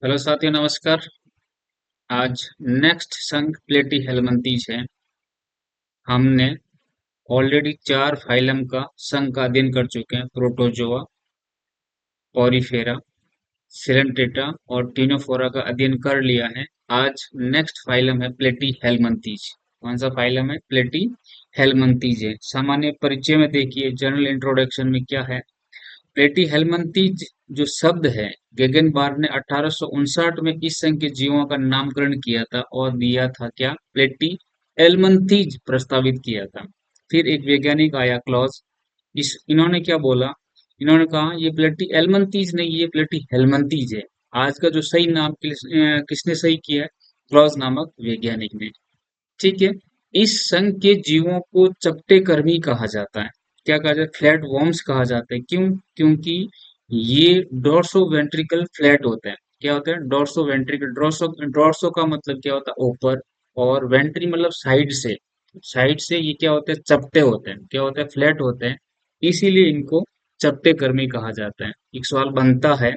Hello साथियों, नमस्कार। आज नेक्स्ट संघ प्लेटी हेलमिंथीज है। हमने ऑलरेडी 4 फाइलम का संघ का अध्ययन कर चुके हैं। प्रोटोजोआ, पॉरीफेरा, सिलेंट्रेटा और टिनोफोरा का अध्ययन कर लिया है। आज नेक्स्ट फाइलम है प्लेटी हेलमिंथीज। कौन सा फाइलम है? प्लेटी हेलमिंथीज है। सामान्य परिचय में देखिए, जनरल इंट्रोडक्शन में क्या है। प्लेटी हेलमिंथीज जो शब्द है, गेगनबार्ग ने 1859 में इस संघ के जीवों का नामकरण किया था और दिया था क्या? प्लेटी एलमंथीज प्रस्तावित किया था। फिर एक वैज्ञानिक आया, क्लॉज। इन्होंने क्या बोला? इन्होंने कहा ये प्लेटी एलमंथीज नहीं, ये प्लेटी हेलमंथीज है। आज का जो सही नाम किसने सही किया है? क्लॉज नामक वैज्ञानिक ने। ठीक है। इस संघ के जीवों को चपटे कर्मी कहा जाता है। क्या कहा जाता है? फ्लैट वॉर्म्स कहा जाता है। क्यों? क्योंकि ये डोर्सो वेंट्रिकल फ्लैट होते हैं। क्या होता है? Dorso ventricle. डोर्सो का मतलब क्या होता है? ऊपर। और वेंट्री मतलब साइड से। साइड से ये क्या होते हैं? चपटे होते हैं। क्या होते हैं? फ्लैट होते हैं। इसीलिए इनको चपटे कर्मी कहा जाता है। एक सवाल बनता है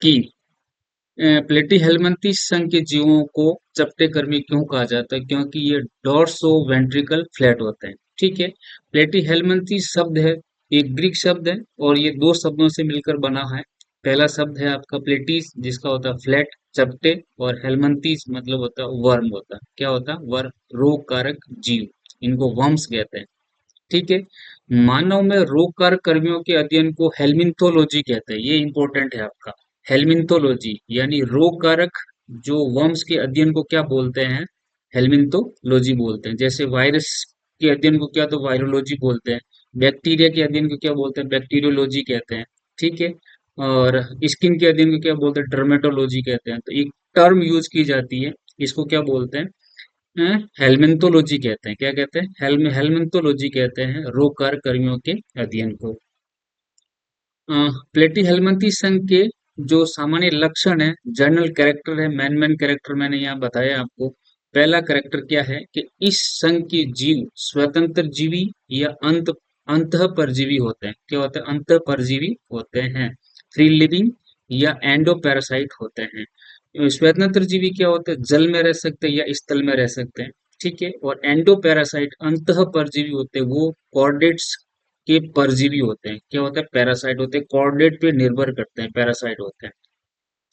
कि प्लेटीहेल्मिन्थस संघ के जीवों को चपटे कर्मी क्यों कहा जाता है? क्योंकि ये डॉर्सो वेंट्रिकल फ्लैट होते हैं। ठीक है। प्लेटीहेल्मिन्थस शब्द है, एक ग्रीक शब्द है और ये दो शब्दों से मिलकर बना है। पहला शब्द है आपका प्लेटिस, जिसका होता है फ्लैट, चपटे। और हेलमिन्थस मतलब होता है वर्म होता है। क्या होता है? वर्म, रोग कारक जीव। इनको वर्म्स कहते हैं। ठीक है। मानव में रोग कारक कर्मियों के अध्ययन को हेल्मिन्थोलॉजी कहते हैं। ये इंपॉर्टेंट है आपका। हेल्मिन्थोलॉजी यानी रोग कारक जो वर्म्स के अध्ययन को क्या बोलते हैं? हेल्मिन्थोलॉजी बोलते हैं। जैसे वायरस के अध्ययन को क्या तो वायरोलॉजी बोलते हैं। बैक्टीरिया के अध्ययन को क्या बोलते हैं? बैक्टीरियोलॉजी कहते हैं। ठीक है। और स्किन के अध्ययन को क्या बोलते हैं? डर्मेटोलॉजी कहते हैं। तो एक टर्म यूज की जाती है, इसको क्या बोलते हैं? हेलमिन्थोलॉजी कहते हैं। क्या कहते हैं? हेलमिन्थोलॉजी कहते हैं रोग कारक कर्मियों के अध्ययन को। प्लेटीहेल्मिन्थी संघ के जो सामान्य लक्षण है, जनरल कैरेक्टर है, मैन कैरेक्टर मैंने यहाँ बताया आपको। पहला कैरेक्टर क्या है कि इस संघ के जीव स्वतंत्र जीवी या अंतः परजीवी होते हैं। क्या होते हैं? अंतः परजीवी होते हैं। फ्री लिविंग या एंडो पैरासाइट होते हैं। स्वतंत्र जीवी क्या होते हैं? जल में रह सकते हैं या स्थल में रह सकते हैं। ठीक है। और एंडो पैरासाइट अंतः परजीवी होते हैं, वो कॉर्डेट्स के परजीवी होते हैं। क्या होता है? पैरासाइट होते हैं। कॉर्डेट पे निर्भर करते हैं, पैरासाइट होते हैं।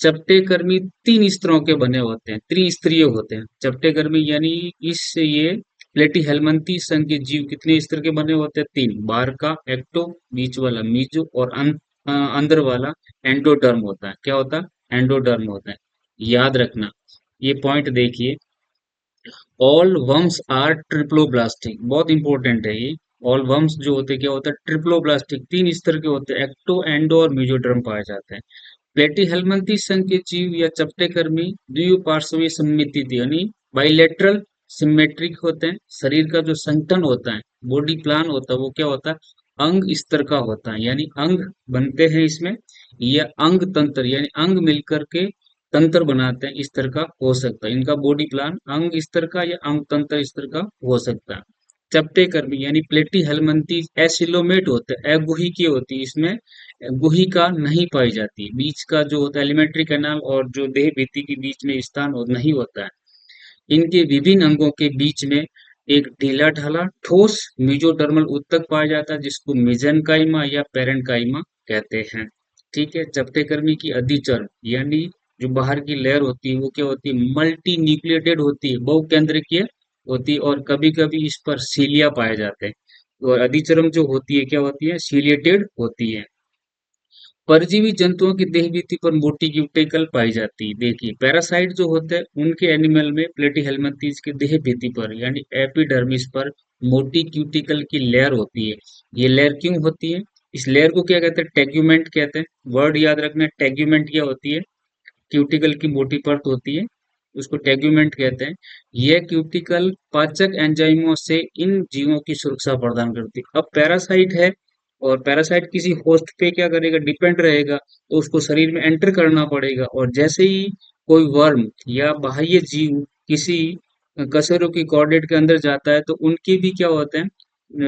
चपटे कर्मी 3 स्तरों के बने होते हैं, त्रिस्तरीय होते हैं। चपटे कर्मी यानी इससे ये प्लेटीहेल्मिन्थी संघ के जीव कितने स्तर के बने होते हैं? 3। बाहर का एक्टो, बीच वाला मीजो और अंदर वाला एंडोडर्म होता है। क्या होता है? एंडोडर्म होता है। याद रखना, ये पॉइंट देखिए। ऑल वर्म्स आर ट्रिप्लोब्लास्टिक, बहुत इंपॉर्टेंट है ये। ऑल वर्म्स जो होते हैं क्या होता है? ट्रिप्लोब्लास्टिक, 3 स्तर के होते हैं। एक्टो, एंडो और मेसोडर्म पाए जाते हैं। प्लेटीहेल्मिन्थी संघ के जीव या चपटे कर्मी द्विपार्श्वीय सममिति यानी बाइलेटरल सिमेट्रिक होते हैं। शरीर का जो संगठन होता है, बॉडी प्लान होता है, वो क्या होता है? अंग स्तर का होता है। यानी अंग बनते हैं इसमें, या अंग तंत्र यानी अंग मिलकर के तंत्र बनाते हैं, इस तरह का हो सकता है। इनका बॉडी प्लान अंग स्तर का या अंग तंत्र स्तर का हो सकता है। चपटे कर्मी यानी प्लेटीहेल्मिन्थी एसिलोमेट होते हैं, अगुहिकीय होती है। इसमें गुहिका नहीं पाई जाती। बीच का जो होता है एलिमेंट्री कैनाल और जो देह भित्ति के बीच में स्थान नहीं होता है। इनके विभिन्न अंगों के बीच में एक ढीला ढाला ठोस मेसोडर्मल ऊतक पाया जाता है, जिसको मेसेनकाइमा या पेरेन्काइमा कहते हैं। ठीक है। चपटे कर्मी की अधिचर्म यानी जो बाहर की लेयर होती है, वो क्या होती है? मल्टी न्यूक्लिएटेड होती है, बहुकेंद्रकीय होती है। और कभी कभी इस पर सीलिया पाए जाते हैं। और अधिचर्म जो होती है क्या होती है? सीलिएटेड होती है। परजीवी जंतुओं की देह भित्ति पर मोटी क्यूटिकल पाई जाती है। देखिए, पैरासाइट जो होते हैं उनके एनिमल में प्लेटीहेल्मिन्थीज की देह भित्ति पर यानी एपिडर्मिस पर मोटी क्यूटिकल की लेयर होती है। ये लेयर क्यों होती है? इस लेयर को क्या कहते हैं? टेग्यूमेंट कहते हैं। वर्ड याद रखना, टेग्यूमेंट क्या होती है? क्यूटिकल की मोटी परत होती है, उसको टेग्यूमेंट कहते हैं। यह क्यूटिकल पाचक एंजाइमों से इन जीवों की सुरक्षा प्रदान करती है। अब पैरासाइट है और पैरासाइट किसी होस्ट पे क्या करेगा? डिपेंड रहेगा, तो उसको शरीर में एंटर करना पड़ेगा। और जैसे ही कोई वर्म या बाह्य जीव किसी कशेरुकी की कॉर्डेट के अंदर जाता है, तो उनके भी क्या होते हैं?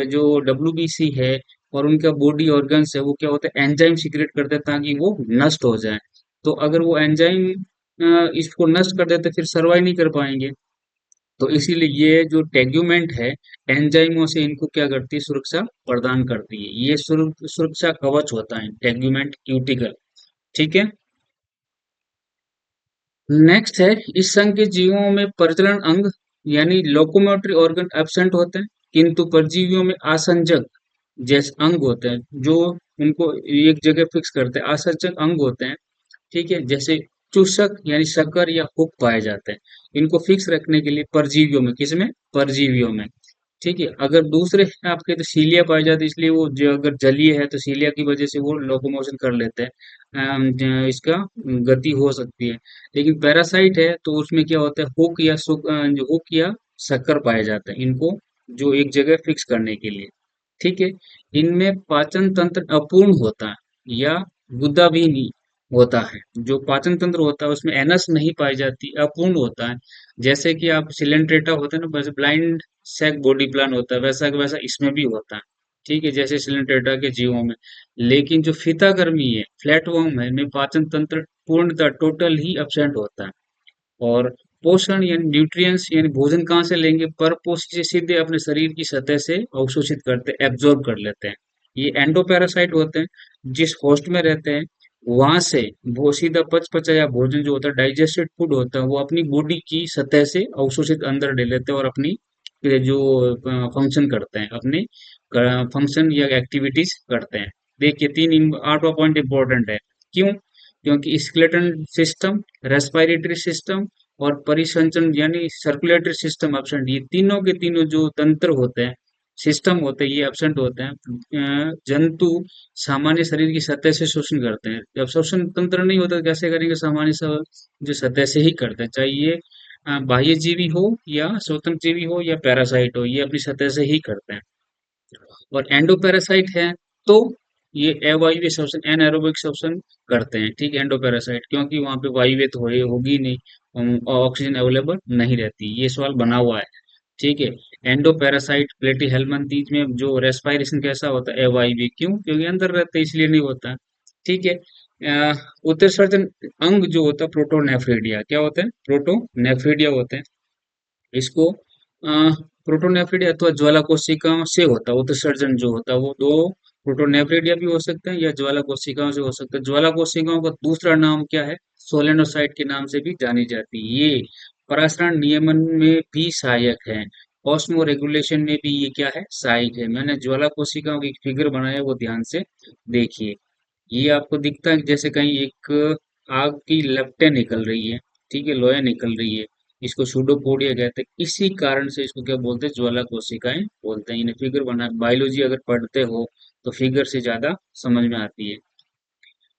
जो डब्ल्यूबीसी है और उनका बॉडी ऑर्गन्स है, वो क्या होता है? एंजाइम सीक्रेट करते हैं ताकि वो नष्ट हो जाए। तो अगर वो एंजाइम इसको नष्ट कर देते फिर सर्वाइव नहीं कर पाएंगे। तो इसीलिए ये जो टेग्यूमेंट है एंजाइमों से इनको क्या करती है, सुरक्षा प्रदान करती है। ये सुरक्षा कवच होता है टेग्यूमेंट क्यूटिकल। ठीक है। नेक्स्ट है, इस संघ के जीवों में प्रजनन अंग यानी लोकोमोटरी ऑर्गन एब्सेंट होते हैं, किंतु परजीवियों में आसंजक जैसे अंग होते हैं जो उनको एक जगह फिक्स करते हैं, आसंजक अंग होते हैं। ठीक है, जैसे चूषक यानी शक्कर या हुक पाए जाते हैं। इनको फिक्स रखने के लिए परजीवियों में, किसमें, परजीवियों में। ठीक है, अगर दूसरे हैं आपके तो सीलिया पाए जाते हैं, इसलिए वो जो अगर जलीय है तो सीलिया की वजह से वो लोकोमोशन कर लेते हैं। इसका गति हो सकती है। लेकिन पैरासाइट है तो उसमें क्या होता है, जो हुक या शक्कर पाए जाते हैं इनको जो एक जगह फिक्स करने के लिए। ठीक है, इनमें पाचन तंत्र अपूर्ण होता है या गुदा भी नहीं होता है। जो पाचन तंत्र होता है उसमें एनस नहीं पाई जाती, अपूर्ण होता है। जैसे कि आप सिलेंट्रेटा होता है ना, बस ब्लाइंड सेक बॉडी प्लान होता है, वैसा का वैसा इसमें भी होता है। ठीक है, जैसे सिलेंट्रेटा के जीवों में। लेकिन जो फीताकृमी है, फ्लैटवर्म है, में पाचन तंत्र पूर्णतः टोटल ही एब्सेंट होता है। और पोषण यानी न्यूट्रिएंट्स यानी भोजन कहाँ से लेंगे, परपोष से सीधे अपने शरीर की सतह से अवशोषित करते हैं, एब्जॉर्ब कर लेते हैं। ये एंडोपैरासाइट होते हैं, जिस होस्ट में रहते हैं वहां से वो सीधा पचपचाया भोजन जो होता है, डाइजेस्टेड फूड होता है, वो अपनी बॉडी की सतह से अवशोषित अंदर ले लेते हैं और अपनी जो फंक्शन करते हैं, अपने फंक्शन या एक्टिविटीज करते हैं। देखिए तीन आठवां पॉइंट इंपॉर्टेंट है। क्यों? क्योंकि स्केलेटन सिस्टम, रेस्पिरेटरी सिस्टम और परिसंचरण यानी सर्कुलेटरी सिस्टम एब्सेंट, ये तीनों के तीनों जो तंत्र होते हैं, सिस्टम होते हैं, ये एब्सेंट होते हैं। जंतु सामान्य शरीर की सतह से शोषण करते हैं। जब शोषण तंत्र नहीं होता तो कैसे करेंगे, जो सतह से ही करते हैं, चाहे ये बाह्य जीवी हो या स्वतंत्र जीवी हो या पैरासाइट हो, ये अपनी सतह से ही करते हैं। और एंडोपैरासाइट है तो ये अवायवीय श्वसन, एनारोबिक श्वसन करते हैं। ठीक है, एंडोपैरासाइट, क्योंकि वहां पे वायु तो होगी नहीं, ऑक्सीजन अवेलेबल नहीं रहती। ये सवाल बना हुआ है। ठीक है, एंडोपैरासाइट प्लेटी हेलमिंथीज में जो रेस्पिरेशन कैसा होता है, अवायवीय। क्यों? क्योंकि अंदर रहते हैं इसलिए नहीं होता। ठीक है। उत्सर्जन अंग जो होता है प्रोटोनेफ्रिडिया, क्या होता है, प्रोटोनेफ्रिडिया होते हैं। इसको प्रोटोनेफ्रिडिया अथवा ज्वाला कोशिकाओं से होता है उत्सर्जन जो होता है, वो दो प्रोटोनेफ्रिडिया भी हो सकते हैं या ज्वाला कोशिकाओं से हो सकता है। ज्वाला कोशिकाओं का दूसरा नाम क्या है, सोलेनोसाइट के नाम से भी जानी जाती है। ये परासरण नियमन में भी सहायक है, ऑस्मो रेगुलेशन में भी ये क्या है, सहायक है। मैंने ज्वाला कोशिकाओं की फिगर बनाया, वो ध्यान से देखिए। ये आपको दिखता है कि जैसे कहीं एक आग की लपटें निकल रही है, ठीक है, लोया निकल रही है। इसको सूडोपोडिया कहते हैं। इसी कारण से इसको क्या बोलते हैं, ज्वाला कोशिकाएं बोलते हैं। इन्हें फिगर बना, बायोलॉजी अगर पढ़ते हो तो फिगर से ज्यादा समझ में आती है।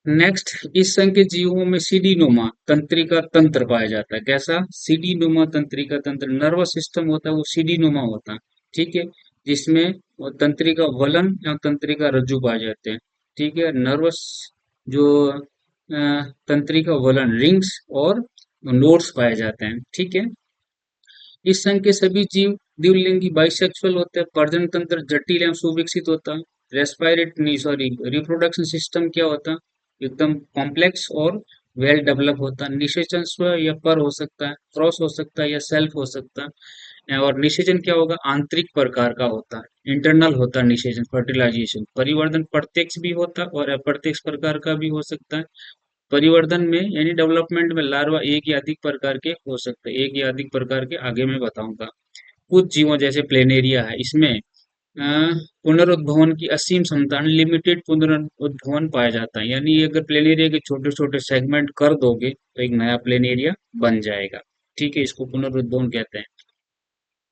नेक्स्ट, इस संघ के जीवों में सीडीनोमा तंत्रिका तंत्र पाया जाता है। कैसा, सीडीनोमा तंत्रिका तंत्र, नर्वस सिस्टम होता है वो सीडीनोमा होता है। ठीक है, जिसमें वो तंत्रिका वलन या तंत्रिका रज्जु पाए जाते हैं। ठीक है, नर्वस जो तंत्रिका वलन रिंग्स और नोड्स पाए जाते हैं। ठीक है, इस संघ के सभी जीव द्विलिंगी बाइसेक्सुअल होते हैं। प्रजनन तंत्र जटिल एवं सुविकसित होता है। रेस्पिरेटरी सॉरी रिप्रोडक्शन सिस्टम क्या होता है, एकदम कॉम्प्लेक्स और वेल डेवलप होता है। निषेचन स्व या पर हो सकता है, क्रॉस हो सकता है या सेल्फ हो सकता है। और निषेचन क्या होगा, आंतरिक प्रकार का होता है, इंटरनल होता है निषेचन, फर्टिलाइजेशन। परिवर्धन प्रत्यक्ष भी होता है और अप्रत्यक्ष प्रकार का भी हो सकता है। परिवर्धन में यानी डेवलपमेंट में लार्वा एक या अधिक प्रकार के हो सकते हैं, एक या अधिक प्रकार के आगे मैं बताऊंगा। कुछ जीवों जैसे प्लेनेरिया है, इसमें पुनरुद्भवन की असीम क्षमता, अनलिमिटेड पुनरुद्भवन पाया जाता है। यानी ये अगर प्लेनेरिया के छोटे छोटे सेगमेंट कर दोगे तो एक नया प्लेनेरिया बन जाएगा। ठीक है, इसको पुनरुद्भवन कहते हैं।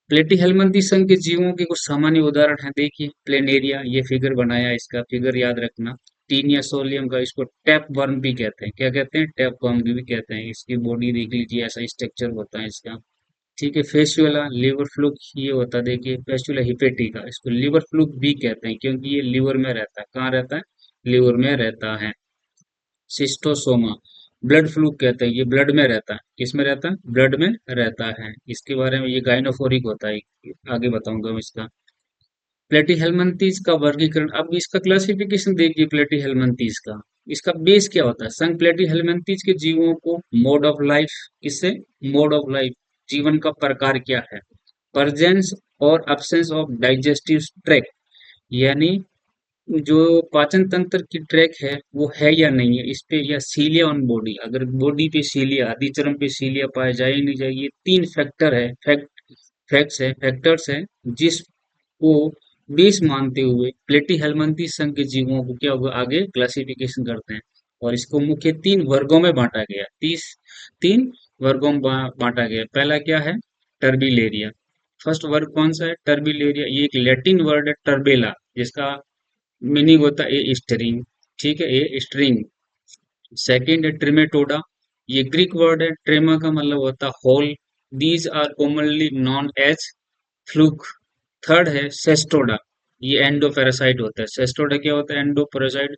प्लेटीहेल्मिन्थी संघ के जीवों के कुछ सामान्य उदाहरण हैं, देखिए प्लेनेरिया, ये फिगर बनाया, इसका फिगर याद रखना। टीनिया सोलियम का, इसको टैप वर्म भी कहते हैं। क्या कहते हैं, टैप वर्म भी कहते हैं। इसकी बॉडी देख लीजिए, ऐसा स्ट्रक्चर होता है इसका। ठीक है, फेस्युला लिवर फ्लूक ये होता है, देखिए फेस्युला हिपेटिका, इसको लिवर फ्लूक भी कहते हैं क्योंकि ये लिवर में रहता है। कहाँ रहता है, लिवर में रहता है। सिस्टोसोमा ब्लड फ्लूक कहते हैं, ये ब्लड में रहता है। किसमें रहता है, ब्लड में रहता है। इसके बारे में, ये गाइनोफोरिक होता है, आगे बताऊंगा मैं इसका। प्लेटीहेल्मिन्थीज का वर्गीकरण, अब इसका क्लासिफिकेशन देखिए प्लेटीहेल्मिन्थीज का। इसका बेस क्या होता है? संघ प्लेटी के जीवों को मोड ऑफ लाइफ, किससे? मोड ऑफ लाइफ, जीवन का प्रकार क्या है? प्रेजेंस और अब्सेंस ऑफ डाइजेस्टिव ट्रैक्ट, यानी जो पाचन तंत्र की ट्रैक है वो है या नहीं है इस पे, या सीलिया ऑन बॉडी, अगर बॉडी पे सीलिया, आदिचर्म पे सीलिया पाया जाए या नहीं जाए, ये तीन फैक्टर है, फैक्टर्स है जिसको बेस मानते हुए प्लेटी हेलमिंथी संघ के जीवों को क्या होगा, आगे क्लासिफिकेशन करते हैं। और इसको मुख्य तीन वर्गों में बांटा गया, तीन वर्गों में बांटा गया। पहला क्या है? टर्बिलेरिया। फर्स्ट वर्ग कौन सा है? टर्बिलेरिया। ये एक लैटिन वर्ड है टर्बेला, जिसका मीनिंग होता है ए स्ट्रिंग, ठीक है, ए स्ट्रिंग। सेकंड है ट्रिमेटोडा, ये ग्रीक वर्ड है, ट्रेमा का मतलब होता है hole, these are commonly known as fluke. Third है सेस्टोडा, ये एंडो पैरासाइट होता है। सेस्टोडा क्या होता है? एंडो पैरासाइट,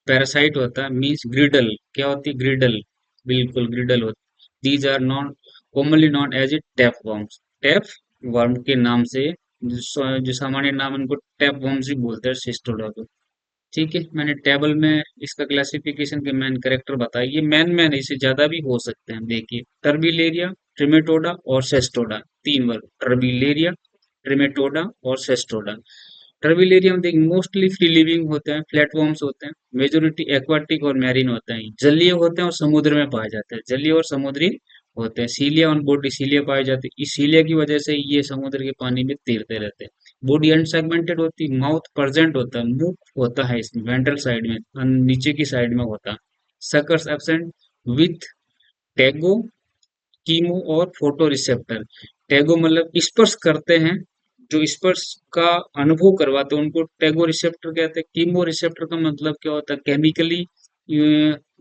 पैरासाइट होता है, मीन्स ग्रिडल, क्या होती है? ग्रिडल, बिल्कुल ग्रिडल होती। These are non commonly known as a tape worms, tape worm के नाम से, जो सामान्य नाम उनको टैप वर्म्स भी बोलते हैं सिस्टोडा को। ठीक है, मैंने टेबल में इसका क्लासिफिकेशन के मैन करेक्टर बताया, ये मैन इससे ज्यादा भी हो सकते हैं। देखिए, टर्बिलेरिया, ट्रिमेटोडा और सेस्टोडा, तीन वर्ग, टर्बिलेरिया, ट्रिमेटोडा और सेस्टोडा। टर्बिलेरिया में देखिए मोस्टली फ्री लिविंग होते हैं, प्लेटफॉर्म्स होते हैं, मेजोरिटी एक्वाटिक और मैरीन होते हैं, जलीय होते हैं और समुद्र में पाए जाते हैं, जलीय और समुद्री होते हैं। सीलिया ऑन बॉडी, सीलिया पाए जाते हैं, इस सीलिया की वजह से ये समुद्र के पानी में तैरते रहते हैं। बॉडी अनसेगमेंटेड होती, माउथ प्रेजेंट होता है, मुंह होता है इसमें वेंट्रल साइड में, नीचे की साइड में होता है। सकर्स एब्सेंट विथ टेगो, कीमो और फोटो रिसेप्टर। टैगो मतलब स्पर्श करते हैं, जो स्पर्श का अनुभव करवाते हैं उनको टैगो रिसेप्टर कहते हैं। कीमो रिसेप्टर का मतलब क्या होता है? केमिकली,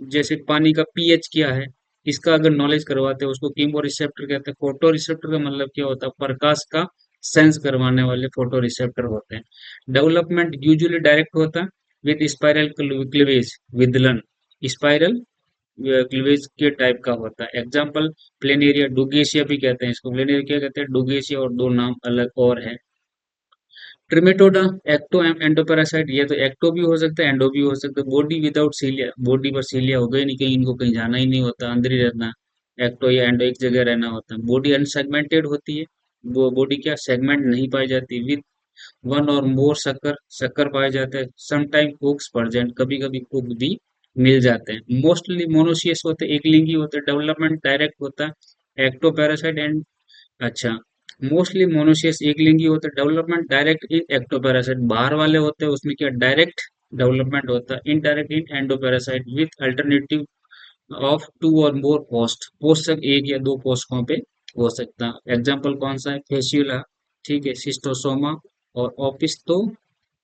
जैसे पानी का पीएच क्या है, इसका अगर नॉलेज करवाते हैं उसको कीमो रिसेप्टर कहते हैं। फोटो रिसेप्टर का मतलब क्या होता है? प्रकाश का सेंस करवाने वाले फोटो रिसेप्टर होते हैं। डेवलपमेंट यूजुअली डायरेक्ट होता है विद स्पाइरल क्लीवेज, विदलन, स्पाइरल क्लीवेज के टाइप का होता है। एग्जाम्पल प्लेनेरिया, डुगेशिया भी कहते हैं इसको, प्लेनेरिया क्या कहते हैं? डुगेशिया, और दो नाम अलग और है। ट्रिमेटोडा, एक्टो एंडोपैरासाइट, ये तो एक्टो भी हो सकता है, एंडो भी हो सकता है। बॉडी विदाउट सीलिया, बॉडी पर सीलिया हो गई नहीं, कहीं इनको कहीं जाना ही नहीं होता, अंदर ही रहना, एक्टो या एंडो एक जगह रहना होता है। बॉडी अनसेगमेंटेड होती है, वो बॉडी क्या सेगमेंट नहीं पाई जाती। विद वन और मोर शक्कर, शक्कर पाए जाते हैं। समटाइम कुक्स प्रेजेंट, कभी कभी कुक भी मिल जाते हैं। मोस्टली मोनोसियस होते हैं, एक लिंगी होते हैं। डेवलपमेंट डायरेक्ट होता है, एक्टो पैरासाइट एंड, अच्छा, मोस्टली मोनोसियस एक लिंगी होता है। डेवलपमेंट डायरेक्ट इन एक्टो पैरासाइट, बाहर वाले होते हैं उसमें क्या डायरेक्ट डेवलपमेंट होता है। Indirect in endo parasite with alternative of two or more post, पोषक एक या दो पोषकों पे हो सकता है। एग्जाम्पल कौन सा है? फेसियोला, ठीक है, सिस्टोसोमा और ओपिस्तो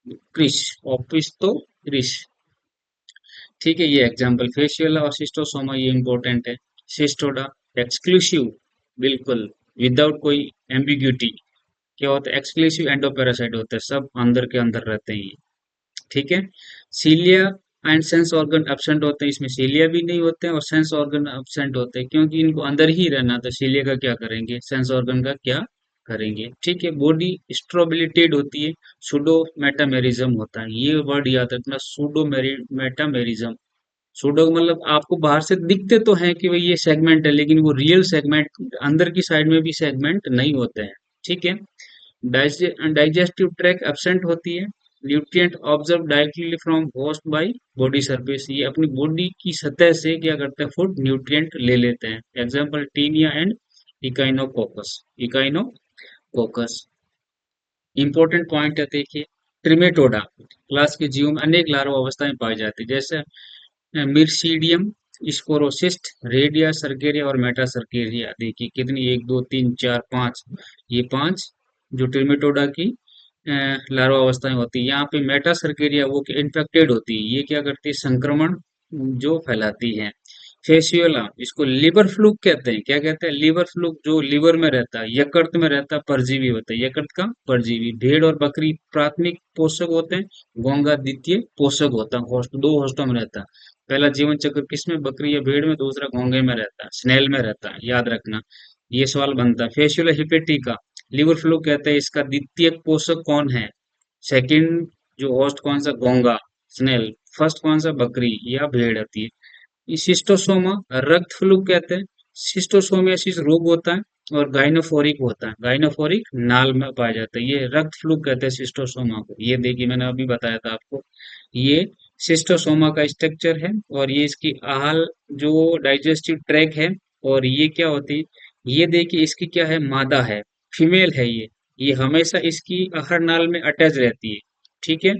क्रिश, ओपिस्तो क्रिश, ठीक है, ये एग्जाम्पल फेशियल और सिस्टोसोमा, ये इंपॉर्टेंट है। सिस्टोडा, एक्सक्लूसिव, बिल्कुल विदाउट कोई एम्बिग्यूटी, क्या होता है? एक्सक्लूसिव एंडोपैरासाइट होता है, सब अंदर के अंदर रहते हैं ये, ठीक है। Cilia and sense organ absent होते हैं, इसमें सीलिया भी नहीं होते हैं और सेंस ऑर्गन एब्सेंट होते हैं, क्योंकि इनको अंदर ही रहना था, सीलिया का क्या करेंगे, सेंस ऑर्गन का क्या करेंगे, ठीक है। बॉडी स्ट्रोबिलिटेड होती है, सुडो मेटामेरिज्म होता है, ये वर्ड याद रखना, सुडो मेटामेरिज्म। सूडो मतलब आपको बाहर से दिखते तो हैं कि भाई ये सेगमेंट है, लेकिन वो रियल सेगमेंट अंदर की साइड में भी सेगमेंट नहीं होते हैं, ठीक है। डाइजेस्टिव ट्रैक एब्सेंट होती है। Nutrient observe directly from host by body surface, ये अपनी बॉडी की सतह से क्या करते हैं? फूड न्यूट्रिएंट ले लेते हैं। Example taenia and echinococcus, echinococcus. Important point है, देखिए, ट्रिमेटोडा क्लास के जीवों में अनेक लार्वा अवस्था में पाई जाती है, जैसे मिर्सीडियम, स्पोरोसिस्ट, रेडिया, सर्केरिया और मेटा सर्केरिया। देखिए कितनी, एक दो तीन चार पांच, ये पांच जो ट्रिमेटोडा की लार्वा अवस्था में होती है। यहाँ पे मेटा सर्केरिया वो इन्फेक्टेड होती है, ये क्या करती है? संक्रमण जो फैलाती है। फेसियोला, इसको लिवर फ्लूक कहते हैं, क्या कहते हैं? लिवर फ्लूक, जो लिवर में रहता है, यकृत में रहता है, परजीवी होता है, यकृत का परजीवी। भेड़ और बकरी प्राथमिक पोषक होते हैं, घोंघा द्वितीय पोषक होता है। होस्ट, दो होस्टों में रहता है। पहला जीवन चक्र किसमें? बकरी या भेड़ में, दूसरा घोंघे में रहता है, स्नेल में रहता है, याद रखना, ये सवाल बनता है। फेसियोला हिपेटिका, लिवर फ्लू कहते हैं, इसका द्वितीय पोषक कौन है? सेकंड जो होस्ट कौन सा? घोंघा, स्नेल। फर्स्ट कौन सा, बकरी या भेड़ होती है। सिस्टोसोमा रक्त फ्लूक कहते हैं। सिस्टोसोमियासिस रोग होता है। और गाइनोफोरिक होता है, गाइनोफोरिक नाल में पाया जाता है, ये रक्त फ्लूक कहते हैं सिस्टोसोमा को। ये देखिए मैंने अभी बताया था आपको, ये सिस्टोसोमा का स्ट्रक्चर है। और ये इसकी आहार जो डाइजेस्टिव ट्रैक है। और ये क्या होती है, ये देखिए इसकी क्या है, मादा है, फीमेल है ये हमेशा इसकी आहार नाल में अटैच रहती है। ठीक है,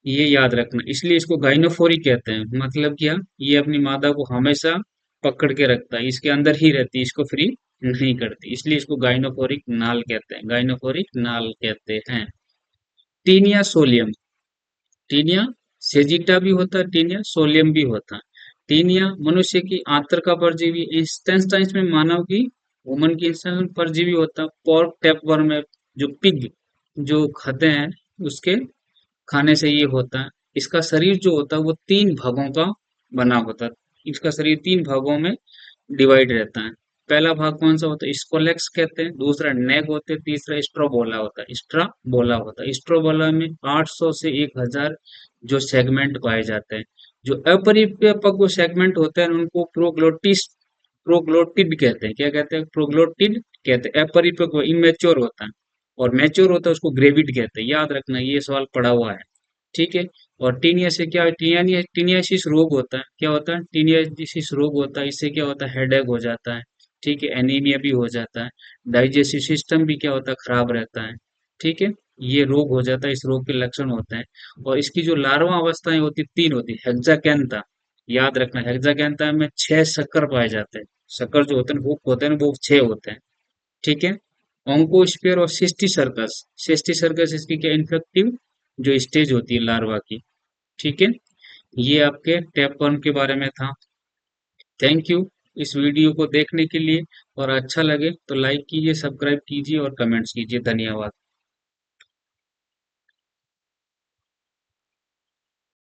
ये याद रखना, इसलिए इसको गाइनोफोरिक कहते हैं। मतलब क्या, ये अपनी मादा को हमेशा पकड़ के रखता है, इसके अंदर ही रहती है, इसको फ्री नहीं करती, इसलिए इसको गाइनोफोरिक नाल कहते हैं, गाइनोफोरिक नाल कहते हैं। टीनिया सोलियम, टीनिया सेजिटा भी होता है, टीनिया सोलियम भी होता है। टीनिया मनुष्य की आंत्र का परजीवी, इंटेस्टाइन्स में मानव की, वुमन की इंटेस्टाइन परजीवी होता है। पोर्क टैपवर्म में, जो पिग जो खाते हैं, उसके खाने से ये होता है। इसका शरीर जो होता है वो 3 भागों का बना होता है। इसका शरीर 3 भागों में डिवाइड रहता है। पहला भाग कौन सा होता है, स्कोलेक्स कहते हैं, दूसरा नेक होते हैं, तीसरा स्ट्रोबोला होता है, स्ट्राबोला होता है। स्ट्रोबोला में 800 से 1000 जो सेगमेंट पाए जाते हैं। जो अपरिपक्व सेगमेंट होते हैं उनको प्रोग्लोटिड कहते हैं। क्या कहते हैं, प्रोग्लोटिड कहते हैं। अपरिपक्व इमेच्योर होता है, और मैच्योर होता है उसको ग्रेविड कहते हैं। याद रखना, ये सवाल पड़ा हुआ है। ठीक है। और टीनिया से क्या, टीनियासिस रोग होता है, क्या होता है, टीनियासिस रोग होता है। इससे क्या होता है, हेडेक हो जाता है। ठीक है, एनीमिया भी हो जाता है। डाइजेस्टिव सिस्टम भी क्या होता है, खराब रहता है। ठीक है, ये रोग हो जाता है, इस रोग के लक्षण होते हैं। और इसकी जो लार्वा अवस्थाएं होती, 3 होती है। हेक्साकैंथा, याद रखना, हेक्साकैंथा में 6 शक्कर पाए जाते हैं। शक्कर जो होते हैं, वो होते हैं, वो 6 होते हैं। ठीक है। ओंकोस्फेयर और सिस्टिसर्कस, सिस्टिसर्कस इसकी क्या, इन्फेक्टिव जो स्टेज होती है लार्वा की। ठीक है, ये आपके टैपवर्म के बारे में था। थैंक यू इस वीडियो को देखने के लिए। और अच्छा लगे तो लाइक कीजिए, सब्सक्राइब कीजिए और कमेंट्स कीजिए। धन्यवाद।